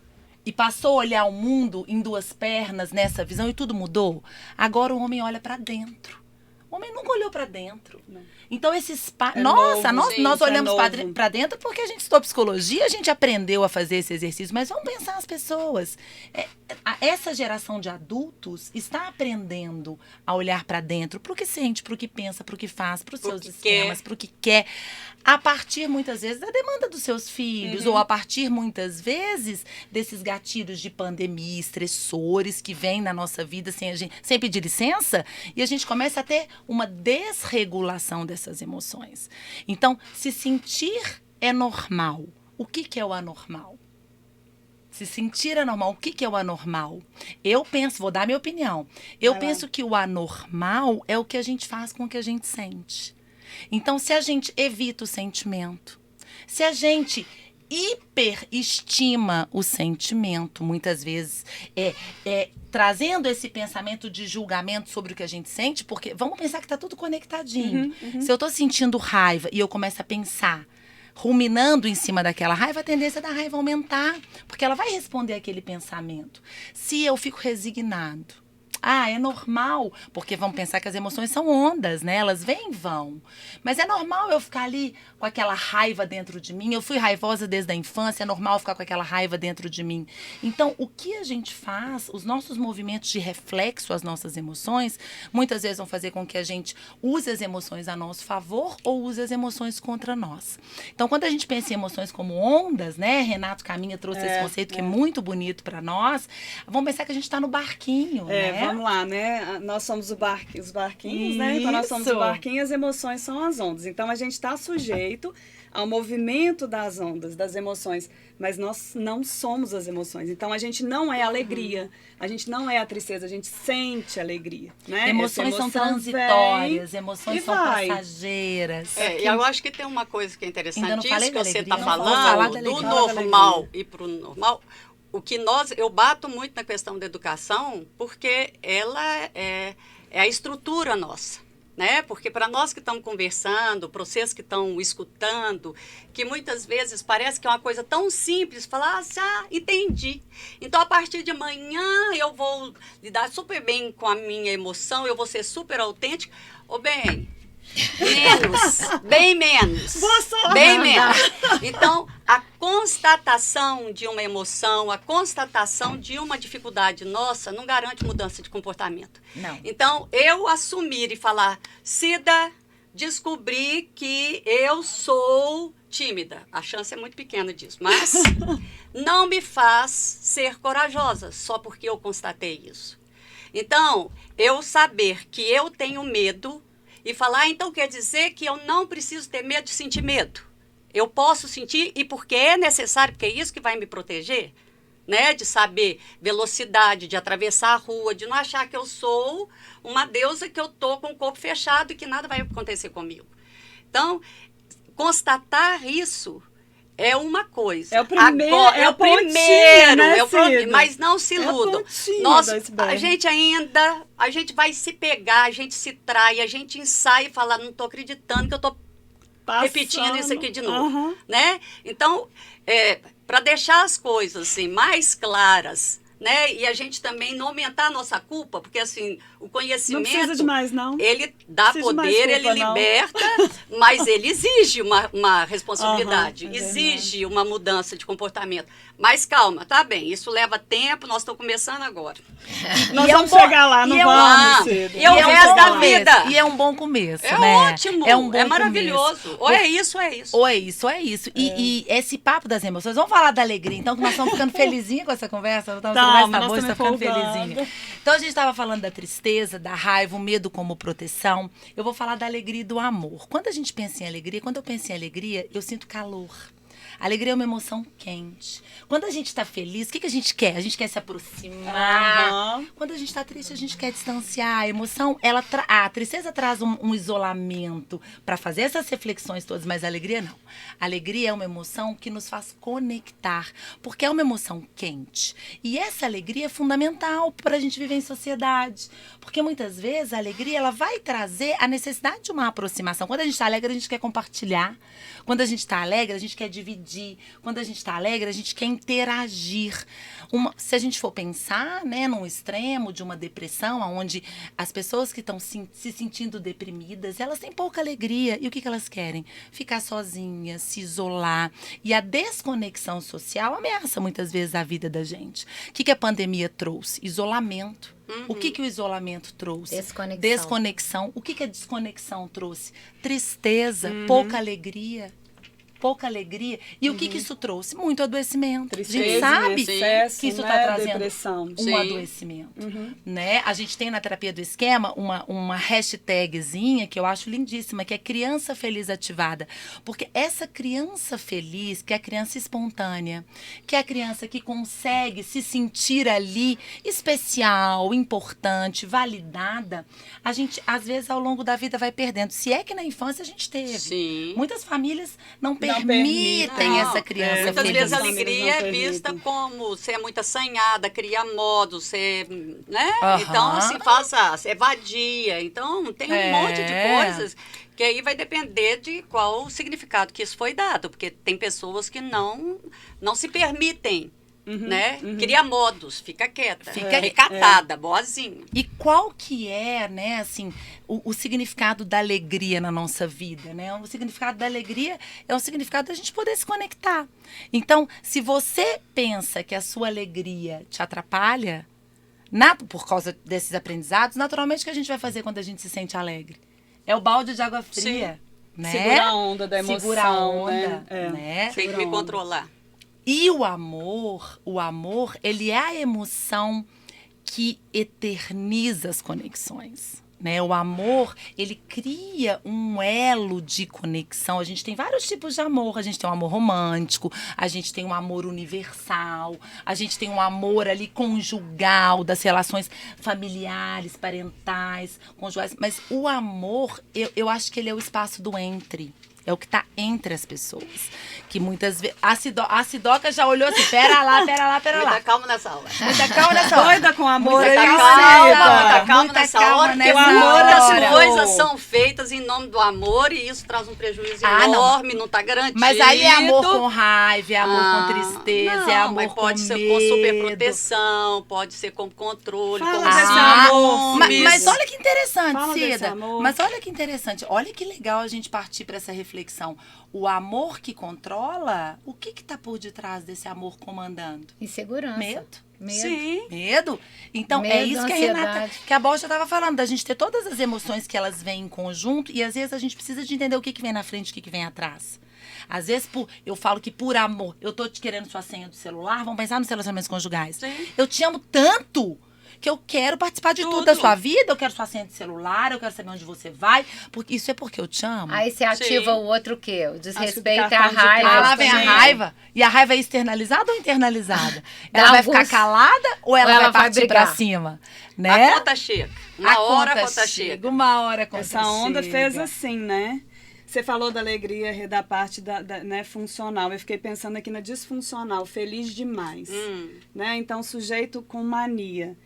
E passou a olhar o mundo em duas pernas, nessa visão, e tudo mudou? Agora o homem olha para dentro. O homem nunca olhou para dentro. Não. Então, esses... É Nossa, novo, nós gente, olhamos é novo. para dentro porque a gente estudou psicologia, a gente aprendeu a fazer esse exercício. Mas vamos pensar as pessoas. Essa geração de adultos está aprendendo a olhar para dentro, para o que sente, para o que pensa, para o que faz, para os Pro seus que esquemas, para o que quer. A partir, muitas vezes, da demanda dos seus filhos, ou a partir, muitas vezes, desses gatilhos de pandemia, estressores que vêm na nossa vida sem pedir licença, e a gente começa a ter uma desregulação dessas emoções. Então, se sentir é normal, o que é o anormal? Se sentir é normal, o que é o anormal? Eu penso, vou dar minha opinião, eu Vai lá. penso que o anormal é o que a gente faz com o que a gente sente. Então, se a gente evita o sentimento, se a gente hiperestima o sentimento, muitas vezes trazendo esse pensamento de julgamento sobre o que a gente sente, porque vamos pensar que está tudo conectadinho. Se eu estou sentindo raiva e eu começo a pensar, ruminando em cima daquela raiva, a tendência da raiva aumentar, porque ela vai responder aquele pensamento. Se eu fico resignado, é normal, porque vamos pensar que as emoções são ondas, né? Elas vêm e vão. Mas é normal eu ficar ali com aquela raiva dentro de mim. Eu fui raivosa desde a infância, é normal ficar com aquela raiva dentro de mim. Então, o que a gente faz, os nossos movimentos de reflexo às nossas emoções, muitas vezes vão fazer com que a gente use as emoções a nosso favor ou use as emoções contra nós. Então, quando a gente pensa em emoções como ondas, né? Renato Caminha trouxe esse conceito que é muito bonito para nós. Vamos pensar que a gente está no barquinho, né? Vamos lá, né? Nós somos os barquinhos, né? Então nós somos o Isso. barquinho e as emoções são as ondas. Então a gente está sujeito ao movimento das ondas, das emoções. Mas nós não somos as emoções. Então a gente não é a alegria, a gente não é a tristeza, a gente sente alegria, né? Emoções Essa são emoção transitórias, vem emoções e são vai. passageiras. E eu acho que tem uma coisa que é Ainda não interessante, falei isso que da você alegria, está não vou falar falando, da do alegria. Fala da normal alegria. e pro normal. O que eu bato muito na questão da educação, porque ela é a estrutura nossa, né? Porque para nós que estamos conversando, para vocês que estão escutando, que muitas vezes parece que é uma coisa tão simples, falar, entendi. Então, a partir de amanhã, eu vou lidar super bem com a minha emoção, eu vou ser super autêntica. Bem menos. Boa sorte. Bem menos. Então, a constatação de uma emoção, a constatação de uma dificuldade nossa não garante mudança de comportamento. Não. Então, eu assumir e falar, Cida, descobri que eu sou tímida. A chance é muito pequena disso, mas não me faz ser corajosa só porque eu constatei isso. Então, eu saber que eu tenho medo e falar, então quer dizer que eu não preciso ter medo de sentir medo. Eu posso sentir, e porque é necessário, porque é isso que vai me proteger, né? De saber velocidade, de atravessar a rua, de não achar que eu sou uma deusa, que eu tô com o corpo fechado e que nada vai acontecer comigo. Então, constatar isso é uma coisa. É o primeiro, Agora, é o primeiro, né, Cida? mas não se É a iludam. pontinha Nós, do iceberg. a gente vai se pegar, a gente se trai, a gente ensaia e fala, não tô acreditando que eu tô repetindo isso aqui de novo, Aham. né? Então, para deixar as coisas assim mais claras, né? E a gente também não aumentar a nossa culpa, porque assim, o Não conhecimento precisa de mais, não. ele dá Precisa de mais poder, culpa, ele não. liberta, mas ele exige uma responsabilidade, Aham, é exige uma mudança de comportamento. Mas calma, tá bem, isso leva tempo, nós estamos começando agora. Nós E é vamos um bom- chegar lá, não e é um- vamos, Cida. e é o um resto bom da começo. vida. E é um bom começo, É né? ótimo, É um bom maravilhoso. começo. Ou é isso, ou é isso. Ou é isso, ou é isso. E esse papo das emoções, vamos falar da alegria, então, que nós estamos ficando felizinhos com essa conversa. Tá, Tá, conversa mas tá nós boa, você tá estamos ficando empolgadas. felizinha. Então, a gente estava falando da tristeza, da raiva, o medo como proteção. Eu vou falar da alegria e do amor. Quando a gente pensa em alegria, quando eu penso em alegria, eu sinto calor. Alegria é uma emoção quente. Quando a gente está feliz, o que a gente quer? A gente quer se aproximar. Aham. Quando a gente está triste, a gente quer distanciar. A emoção, a tristeza traz um isolamento para fazer essas reflexões todas, mas a alegria não. A alegria é uma emoção que nos faz conectar, porque é uma emoção quente. E essa alegria é fundamental para a gente viver em sociedade, porque muitas vezes a alegria ela vai trazer a necessidade de uma aproximação. Quando a gente está alegre, a gente quer compartilhar. Quando a gente está alegre, a gente quer dividir. Quando a gente está alegre, a gente quer interagir. Se a gente for pensar, né, num extremo de uma depressão, onde as pessoas que estão se sentindo deprimidas, elas têm pouca alegria. E o que elas querem? Ficar sozinhas, se isolar. E a desconexão social ameaça muitas vezes a vida da gente. O que a pandemia trouxe? Isolamento. O que o isolamento trouxe? Desconexão. Desconexão. O que a desconexão trouxe? Tristeza, pouca alegria. Pouca alegria. E o que isso trouxe? Muito adoecimento. A gente Tristeza, sabe excesso, que isso né, está trazendo depressão. um Sim. adoecimento. Né? A gente tem na terapia do esquema uma hashtagzinha que eu acho lindíssima, que é criança feliz ativada. Porque essa criança feliz, que é a criança espontânea, que é a criança que consegue se sentir ali especial, importante, validada, a gente, às vezes, ao longo da vida vai perdendo. Se é que na infância a gente teve. Sim. Muitas famílias não permitem permitem. essa criança Muitas feliz. vezes a Famílias alegria não é permitem. vista como ser muito assanhada, criar modo, ser, né? Aham. Então, assim, ser vadia. Então, tem um monte de coisas que aí vai depender de qual o significado que isso foi dado. Porque tem pessoas que não se permitem, né? Cria modos, fica quieta, Fica- recatada, boazinha. E qual que é, né, assim, o significado da alegria na nossa vida, né? O significado da alegria é o significado da gente poder se conectar. Então, se você pensa que a sua alegria te atrapalha, por causa desses aprendizados, naturalmente o que a gente vai fazer quando a gente se sente alegre? É o balde de água fria, né? Segura a onda da emoção, Segura a onda, né? né? Tem que me controlar. E o amor, ele é a emoção que eterniza as conexões, né? O amor, ele cria um elo de conexão. A gente tem vários tipos de amor. A gente tem um amor romântico, a gente tem um amor universal, a gente tem um amor ali conjugal, das relações familiares, parentais, conjugais. Mas o amor, eu acho que ele é o espaço do entre. É o que está entre as pessoas. Que muitas vezes... A Sidoca já olhou assim, pera lá. Muita calma nessa hora. Muita calma nessa hora. Doida com amor Muita aí, calma, Cida. muita calma nessa hora, porque nessa hora. muitas coisas são feitas em nome do amor e isso traz um prejuízo enorme, não está garantido. Mas aí é amor com raiva, é amor com tristeza, não, é amor mas pode com ser medo. com superproteção, pode ser com controle, Fala com desse Ah, amor, mas olha que interessante, Fala desse Cida. amor. Mas olha que interessante. Olha que legal a gente partir para essa reflexão. O amor que controla, o que está por detrás desse amor comandando? Insegurança. Medo. Sim. Medo? Então, é Medo, isso que a Renata, ansiedade. que a Borja estava falando, da gente ter todas as emoções que elas vêm em conjunto e às vezes a gente precisa de entender o que vem na frente e o que vem atrás. Às vezes, eu falo que por amor, eu tô te querendo sua senha do celular, vamos pensar nos relacionamentos conjugais. Sim. Eu te amo tanto que eu quero participar de tudo da sua vida, eu quero sua senha de celular, eu quero saber onde você vai, porque isso é porque eu te amo. Aí você ativa Sim. o outro o quê? O Acho desrespeito que e a cartão de raiva. Ah, lá vem a Sim. raiva. E a raiva é externalizada ou internalizada? Dá Ela vai alguns- ficar calada ou ela ou ela vai vai partir pra brigar? cima? Né? A conta chega. Uma hora a conta chega. Uma hora a conta Essa onda chega. fez assim, né? Você falou da alegria, Rê, da parte né, funcional. Eu fiquei pensando aqui na disfuncional, feliz demais. Né? Então, sujeito com mania,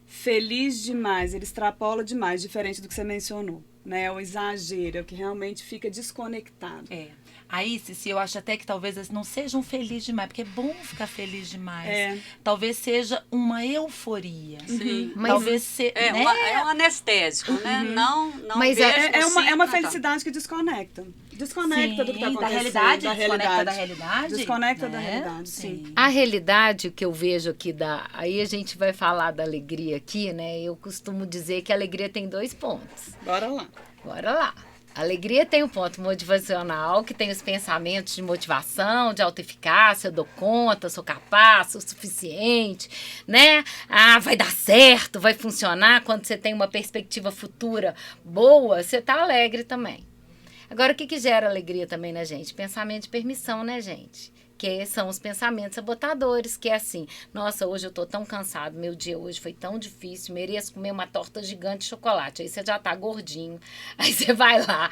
feliz demais, ele extrapola demais, diferente do que você mencionou. Né? O exagero, é o que realmente fica desconectado. Aí, Cici, eu acho até que talvez não seja um feliz demais, porque é bom ficar feliz demais. Talvez seja uma euforia. Sim. Talvez né? É um anestésico, né? Não mas vejo é uma felicidade que desconecta. Desconecta do que está acontecendo. Da realidade. Desconecta da realidade, sim. A realidade que eu vejo aqui, aí a gente vai falar da alegria aqui, né? Eu costumo dizer que a alegria tem 2 pontos. Bora lá. Bora lá. A alegria tem um ponto motivacional, que tem os pensamentos de motivação, de autoeficácia, eu dou conta, sou capaz, sou suficiente, né? Vai dar certo, vai funcionar. Quando você tem uma perspectiva futura boa, você tá alegre também. Agora, o que gera alegria também na gente? Pensamento de permissão, né, gente? Que são os pensamentos sabotadores, que é assim, nossa, hoje eu tô tão cansado, meu dia hoje foi tão difícil, mereço comer uma torta gigante de chocolate. Aí você já tá gordinho, aí você vai lá.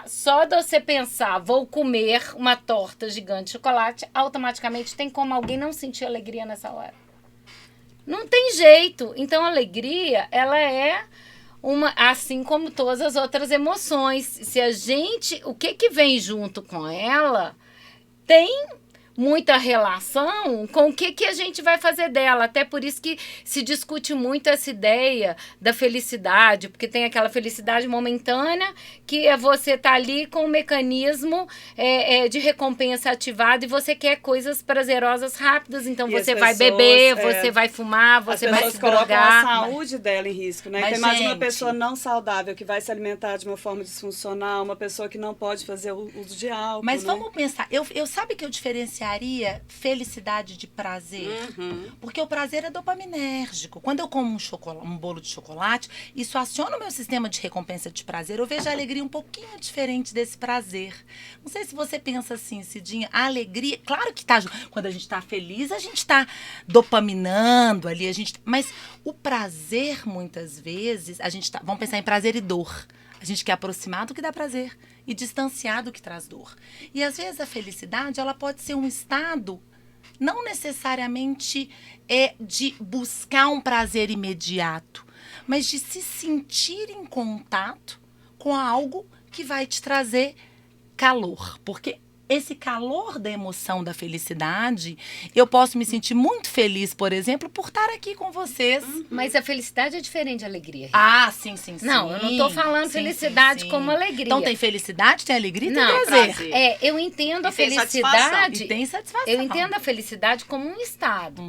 Só de você pensar, vou comer uma torta gigante de chocolate, automaticamente tem como alguém não sentir alegria nessa hora. Não tem jeito. Então, a alegria, ela é assim como todas as outras emoções. Se a gente, o que vem junto com ela, tem muita relação com o que a gente vai fazer dela. Até por isso que se discute muito essa ideia da felicidade, porque tem aquela felicidade momentânea, que é você tá ali com o mecanismo de recompensa ativado e você quer coisas prazerosas rápidas. Então, você vai beber, você vai fumar, você vai se drogar. As pessoas colocam a saúde dela em risco, né? Então, imagina uma pessoa gente, não saudável, que vai se alimentar de uma forma disfuncional, uma pessoa que não pode fazer o uso de álcool. Mas né? vamos pensar, eu sabe que eu diferenciaria felicidade de prazer? Porque o prazer é dopaminérgico. Quando eu como um bolo de chocolate, isso aciona o meu sistema de recompensa de prazer. Eu vejo a alegria um pouquinho diferente desse prazer. Não sei se você pensa assim, Cidinha, a alegria, claro que quando a gente tá feliz, a gente tá dopaminando ali, mas o prazer, muitas vezes, vamos pensar em prazer e dor. A gente quer aproximar do que dá prazer e distanciar do que traz dor. E às vezes a felicidade, ela pode ser um estado, não necessariamente de buscar um prazer imediato, mas de se sentir em contato com algo que vai te trazer calor. Porque esse calor da emoção da felicidade, eu posso me sentir muito feliz, por exemplo, por estar aqui com vocês. Mas a felicidade é diferente da alegria. Sim. Não, eu não tô falando felicidade como alegria. Então tem felicidade, tem alegria e tem prazer. Eu entendo a felicidade. E tem satisfação. Eu entendo a felicidade como um estado.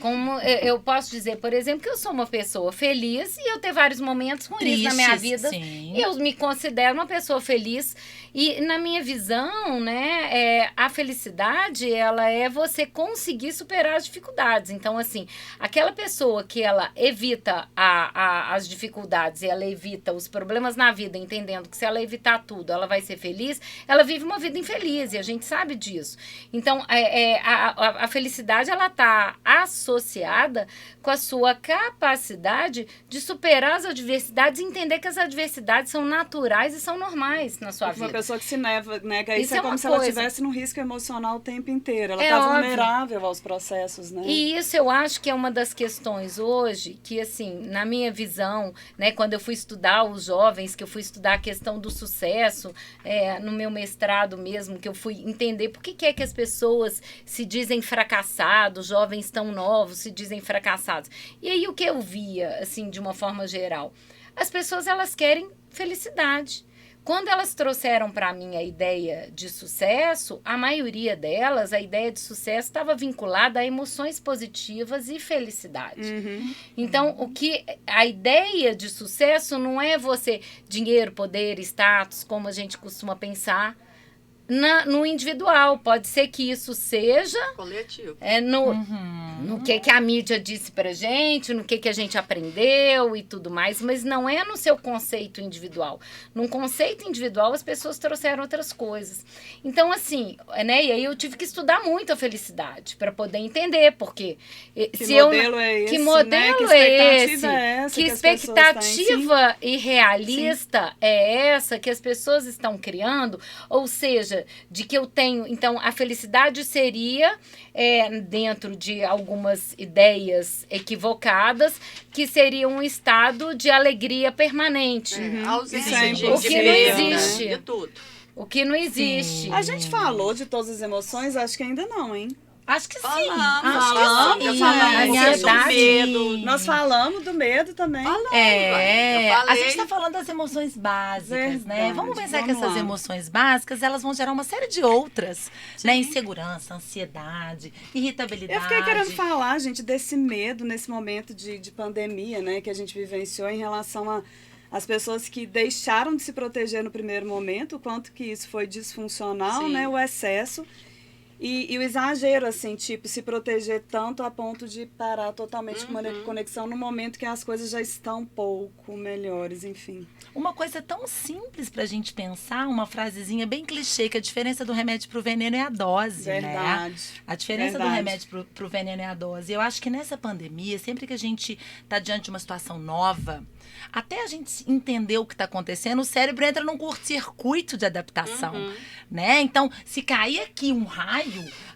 Como eu posso dizer, por exemplo, que eu sou uma pessoa feliz e eu tenho vários momentos ruins na minha vida. Sim. E eu me considero uma pessoa feliz. E na minha visão, né, a felicidade, ela é você conseguir superar as dificuldades. Então, assim, aquela pessoa que ela evita as dificuldades e ela evita os problemas na vida, entendendo que se ela evitar tudo, ela vai ser feliz, ela vive uma vida infeliz e a gente sabe disso. Então, a felicidade, ela tá associada com a sua capacidade de superar as adversidades e entender que as adversidades são naturais e são normais na sua vida. Uma pessoa que se nega isso é como se ela estivesse num risco emocional o tempo inteiro. Ela está vulnerável aos processos, né? E isso eu acho que é uma das questões hoje que, assim, na minha visão, né, quando eu fui estudar os jovens, que eu fui estudar a questão do sucesso, no meu mestrado mesmo, que eu fui entender por que é que as pessoas se dizem fracassados, jovens tão novos se dizem fracassados. E aí o que eu via, assim, de uma forma geral? As pessoas, elas querem felicidade. Quando elas trouxeram para mim a ideia de sucesso, a maioria delas, a ideia de sucesso estava vinculada a emoções positivas e felicidade. Então, a ideia de sucesso não é você dinheiro, poder, status, como a gente costuma pensar. no individual. Pode ser que isso seja Coletivo. no que a mídia disse pra gente, no que a gente aprendeu e tudo mais, mas não é no seu conceito individual. Num conceito individual, as pessoas trouxeram outras coisas. Então, assim, né? E aí eu tive que estudar muito a felicidade para poder entender, porque Que modelo é esse? Que modelo né? é esse? essa Que as pessoas expectativa irrealista é essa que as pessoas estão criando? Ou seja, de que eu tenho... Então, a felicidade seria, dentro de algumas ideias equivocadas, que seria um estado de alegria permanente. A ausência Isso é de o que não perda, existe. de tudo. O que não existe. A gente falou de todas as emoções? Acho que ainda não, hein? Acho que sim. Falamos, Acho que sim. falamos do Ansiedade. medo. Nós falamos do medo também. Eu A falei. gente está falando das emoções básicas, né? Verdade, Vamos pensar que vamos essas lá. emoções básicas, elas vão gerar uma série de outras, né? Insegurança, ansiedade, irritabilidade. Eu fiquei querendo falar, gente, desse medo nesse momento de pandemia, né? Que a gente vivenciou em relação as pessoas que deixaram de se proteger no primeiro momento, o quanto que isso foi disfuncional, Sim. né? O excesso. E o exagero, assim, tipo, se proteger tanto a ponto de parar totalmente com a conexão no momento que as coisas já estão um pouco melhores, enfim. Uma coisa tão simples pra gente pensar, uma frasezinha bem clichê, que a diferença do remédio pro veneno é a dose, né? Verdade. A diferença do Verdade. remédio pro veneno é a dose. Eu acho que nessa pandemia, sempre que a gente tá diante de uma situação nova, até a gente entender o que está acontecendo, o cérebro entra num curto-circuito de adaptação, né? Então, se cair aqui um raio,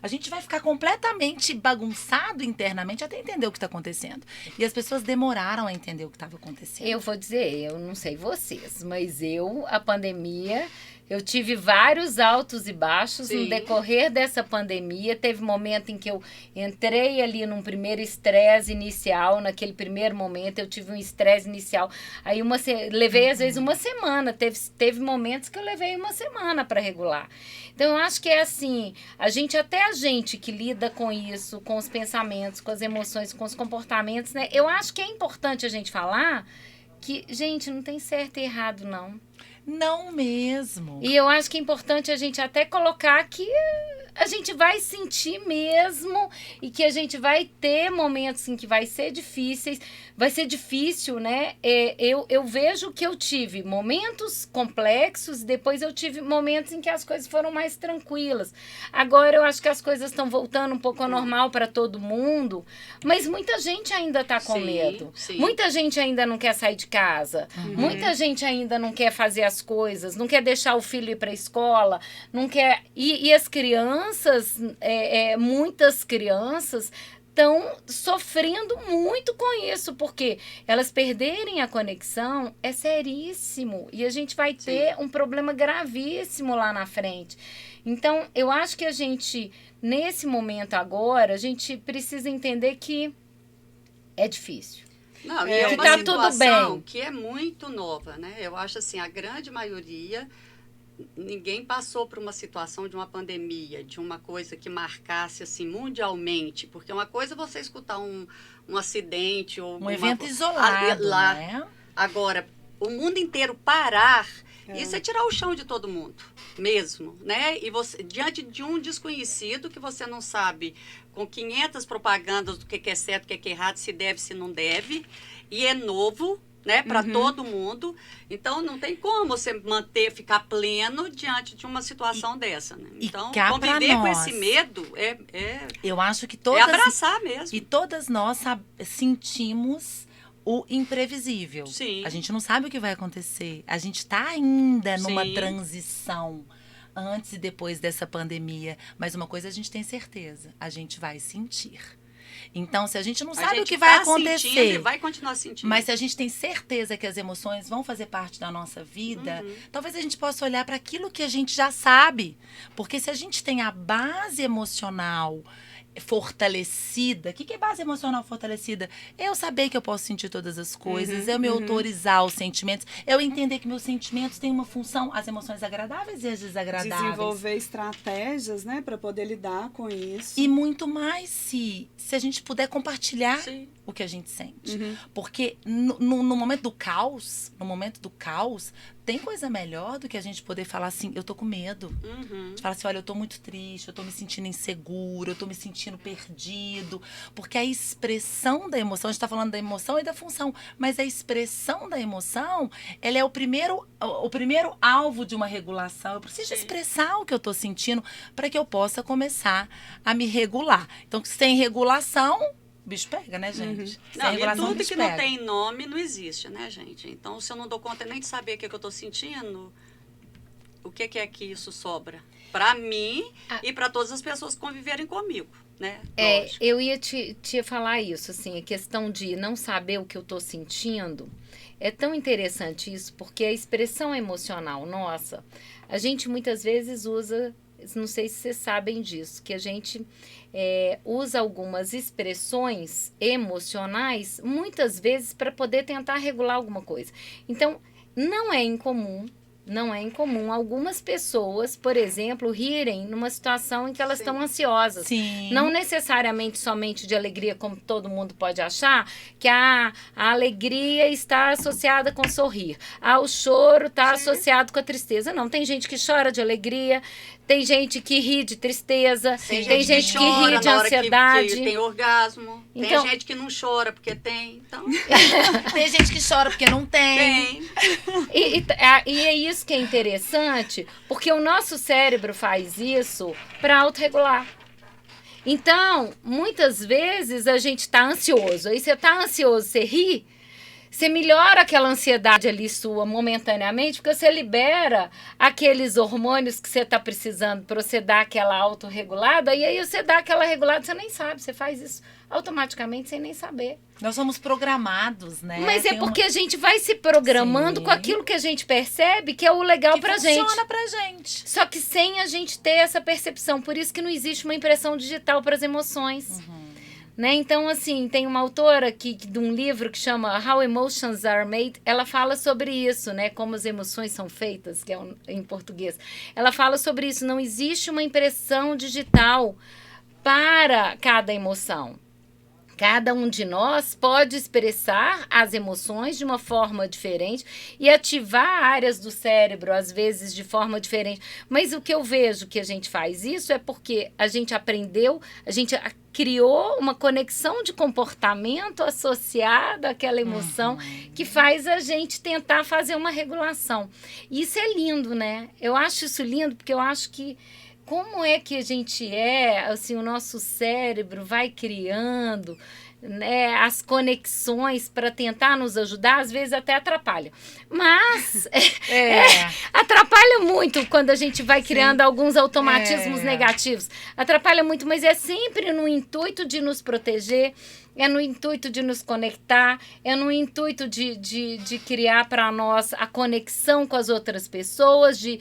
a gente vai ficar completamente bagunçado internamente até entender o que está acontecendo. E as pessoas demoraram a entender o que estava acontecendo. Eu vou dizer, eu não sei vocês, mas a pandemia, eu tive vários altos e baixos no Sim. decorrer dessa pandemia. Teve momento em que eu entrei ali num primeiro estresse inicial, naquele primeiro momento eu tive um estresse inicial. Aí levei às vezes uma semana, teve momentos que eu levei uma semana para regular. Então eu acho que é assim, até a gente que lida com isso, com os pensamentos, com as emoções, com os comportamentos, né? Eu acho que é importante a gente falar que, gente, não tem certo e errado, não. Não mesmo. E eu acho que é importante a gente até colocar que a gente vai sentir mesmo e que a gente vai ter momentos em que vai ser difícil, né? Eu vejo que eu tive momentos complexos, depois eu tive momentos em que as coisas foram mais tranquilas. Agora eu acho que as coisas estão voltando um pouco ao normal para todo mundo, mas muita gente ainda está com Sim, medo. sim. Muita gente ainda não quer sair de casa. Muita gente ainda não quer fazer as coisas, não quer deixar o filho ir para a escola, não quer... E as crianças, muitas crianças estão sofrendo muito com isso, porque elas perderem a conexão é seríssimo e a gente vai ter um problema gravíssimo lá na frente. Então, eu acho que a gente, nesse momento agora, a gente precisa entender que é difícil. Não, e é que uma tá tudo situação bem. que é muito nova, né? Eu acho assim, a grande maioria, ninguém passou por uma situação de uma pandemia, de uma coisa que marcasse assim mundialmente, porque uma coisa é você escutar um acidente ou Um evento isolado, lá. né? Agora, o mundo inteiro parar, isso é tirar o chão de todo mundo, mesmo, né? E você, diante de um desconhecido que você não sabe, com 500 propagandas do que é certo, o que é errado, se deve, se não deve, e é novo, né, para todo mundo. Então, não tem como você ficar pleno diante de uma situação dessa, né? Então, cá pra conviver com nós. esse medo Eu acho que é todas... abraçar mesmo. E todas nós sentimos o imprevisível. Sim. A gente não sabe o que vai acontecer. A gente está ainda numa Sim. transição antes e depois dessa pandemia. Mas uma coisa a gente tem certeza, a gente vai sentir. Então, se a gente não sabe o que vai acontecer, sentindo e vai continuar sentindo. mas se a gente tem certeza que as emoções vão fazer parte da nossa vida, talvez a gente possa olhar para aquilo que a gente já sabe. Porque se a gente tem a base emocional fortalecida, o que é base emocional fortalecida? Eu saber que eu posso sentir todas as coisas, eu me autorizar os sentimentos, eu entender que meus sentimentos têm uma função, as emoções agradáveis e as desagradáveis. Desenvolver estratégias, né, para poder lidar com isso. E muito mais se a gente puder compartilhar Sim. o que a gente sente. Porque no momento do caos, tem coisa melhor do que a gente poder falar assim, eu tô com medo. A gente fala assim, olha, eu tô muito triste, eu tô me sentindo inseguro, eu tô me sentindo perdido. Porque a expressão da emoção, a gente tá falando da emoção e da função, mas a expressão da emoção, ela é o primeiro alvo de uma regulação. Eu preciso expressar o que eu tô sentindo para que eu possa começar a me regular. Então, sem regulação, o bicho pega, né, gente? Sem Não, e regulação, o tudo bicho que pega. não tem nome não existe, né, gente? Então, se eu não dou conta nem de saber o que eu estou sentindo, o que é que isso sobra? Para mim e para todas as pessoas que conviverem comigo, né? Lógico. Eu ia te falar isso, assim, a questão de não saber o que eu tô sentindo. É tão interessante isso, porque a expressão emocional nossa, a gente muitas vezes usa, não sei se vocês sabem disso, que a gente usa algumas expressões emocionais, muitas vezes, para poder tentar regular alguma coisa. Então, não é incomum algumas pessoas, por exemplo, rirem numa situação em que elas estão ansiosas. Sim. Não necessariamente somente de alegria, como todo mundo pode achar, que a alegria está associada com sorrir. O choro está associado com a tristeza. Não, tem gente que chora de alegria, tem gente que ri de tristeza, tem gente que ri de na hora ansiedade. que tem orgasmo. Então, tem gente que não chora porque tem. Então, Tem gente que chora porque não tem. tem. E é isso que é interessante, porque o nosso cérebro faz isso para autorregular. Então, muitas vezes a gente está ansioso. Aí você está ansioso, você ri, você melhora aquela ansiedade ali sua momentaneamente, porque você libera aqueles hormônios que você está precisando para você dar aquela autorregulada, e aí você dá aquela regulada, você nem sabe, você faz isso automaticamente sem nem saber. Nós somos programados, né? Mas é Tem porque a gente vai se programando Sim. com aquilo que a gente percebe que é o legal pra gente. funciona pra gente. Só que sem a gente ter essa percepção. Por isso que não existe uma impressão digital para as emoções. Né? Então, assim, tem uma autora de um livro que chama How Emotions Are Made. Ela fala sobre isso, né? Como as emoções são feitas, que é em português. Ela fala sobre isso. Não existe uma impressão digital para cada emoção. Cada um de nós pode expressar as emoções de uma forma diferente e ativar áreas do cérebro, às vezes, de forma diferente. Mas o que eu vejo que a gente faz isso é porque a gente aprendeu, a gente criou uma conexão de comportamento associada àquela emoção que faz a gente tentar fazer uma regulação. E isso é lindo, né? Eu acho isso lindo porque eu acho que como é que a gente assim, o nosso cérebro vai criando, né, as conexões para tentar nos ajudar, às vezes até atrapalha. Mas atrapalha muito quando a gente vai criando alguns automatismos negativos. Atrapalha muito, mas é sempre no intuito de nos proteger, é no intuito de nos conectar, é no intuito de criar para nós a conexão com as outras pessoas, de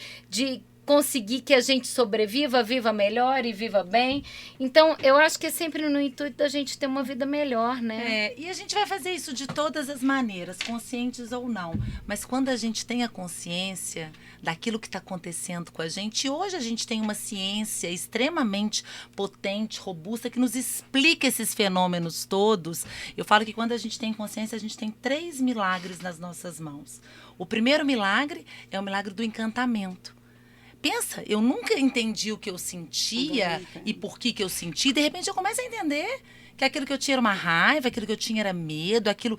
conseguir que a gente sobreviva, viva melhor e viva bem. Então, eu acho que é sempre no intuito da gente ter uma vida melhor, né? E a gente vai fazer isso de todas as maneiras, conscientes ou não. Mas quando a gente tem a consciência daquilo que está acontecendo com a gente, e hoje a gente tem uma ciência extremamente potente, robusta, que nos explica esses fenômenos todos. Eu falo que quando a gente tem consciência, a gente tem 3 milagres nas nossas mãos. O primeiro milagre é o milagre do encantamento. Pensa, eu nunca entendi o que eu sentia e por que eu senti. De repente, eu começo a entender que aquilo que eu tinha era uma raiva, aquilo que eu tinha era medo, aquilo...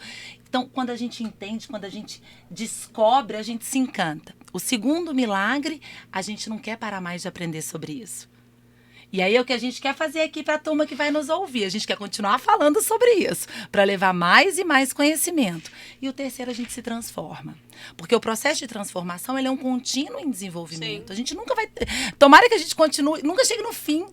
Então, quando a gente entende, quando a gente descobre, a gente se encanta. O segundo milagre, a gente não quer parar mais de aprender sobre isso. E aí é o que a gente quer fazer aqui para a turma que vai nos ouvir. A gente quer continuar falando sobre isso, para levar mais e mais conhecimento. E o terceiro, a gente se transforma. Porque o processo de transformação, ele é um contínuo em desenvolvimento. Sim. A gente nunca vai... Tomara que a gente continue, nunca chegue no fim,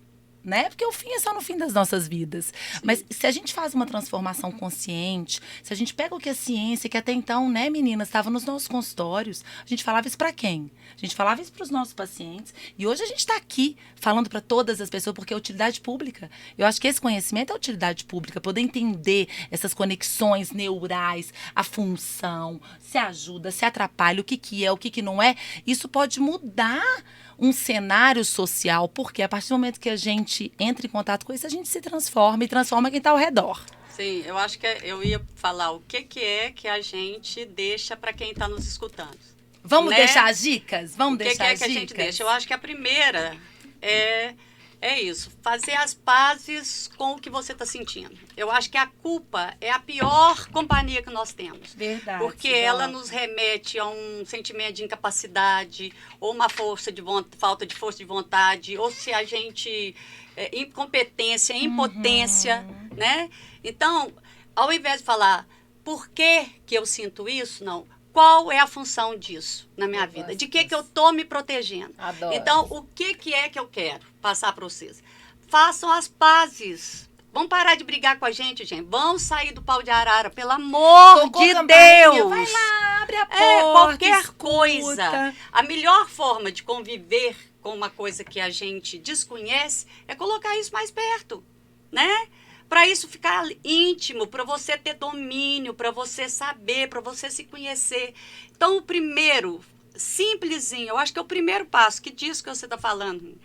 né? Porque o fim é só no fim das nossas vidas. Sim. Mas se a gente faz uma transformação consciente, se a gente pega o que a ciência, que até então, né, meninas, estava nos nossos consultórios, a gente falava isso para quem? A gente falava isso para os nossos pacientes. E hoje a gente está aqui falando para todas as pessoas, porque é utilidade pública. Eu acho que esse conhecimento é utilidade pública, poder entender essas conexões neurais, a função, se ajuda, se atrapalha, o que é, o que não é. Isso pode mudar um cenário social, porque a partir do momento que a gente entra em contato com isso, a gente se transforma e transforma quem está ao redor. Sim, eu acho que eu ia falar o que é que a gente deixa para quem está nos escutando. Vamos né? deixar as dicas? Vamos O que deixar é as que a dicas? gente deixa? Eu acho que a primeira é isso, fazer as pazes com o que você está sentindo. Eu acho que a culpa é a pior companhia que nós temos. Verdade. Porque ela nos remete a um sentimento de incapacidade, ou uma falta de força de vontade, ou se a gente... incompetência, impotência, né? Então, ao invés de falar por que eu sinto isso, não. Qual é a função disso na minha vida? De que eu estou me protegendo? Adoro. Então, o que é que eu quero passar para vocês? Façam as pazes. Vamos parar de brigar com a gente, gente. Vamos sair do pau de arara, pelo amor Tocou de campainha, Deus. vai lá, abre a porta, Qualquer escuta. coisa. A melhor forma de conviver com uma coisa que a gente desconhece é colocar isso mais perto, né? Para isso ficar íntimo, para você ter domínio, para você saber, para você se conhecer. Então, o primeiro, simplesinho, eu acho que é o primeiro passo, que disso que você está falando.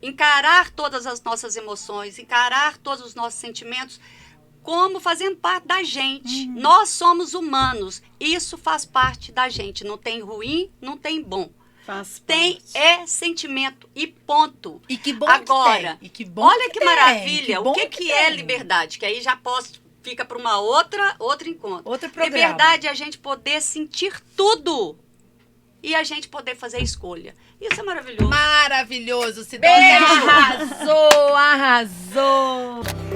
Encarar todas as nossas emoções, encarar todos os nossos sentimentos como fazendo parte da gente. Nós somos humanos, isso faz parte da gente. Não tem ruim, não tem bom. Tem sentimento e ponto. E que bom Agora, que tem. E que bom olha que que tem. maravilha. Que O bom que é tem. liberdade? Que aí já fica para uma outro encontro. Outro programa. Liberdade é a gente poder sentir tudo e a gente poder fazer escolha. Isso é maravilhoso. Maravilhoso, Sidônia. Arrasou, arrasou.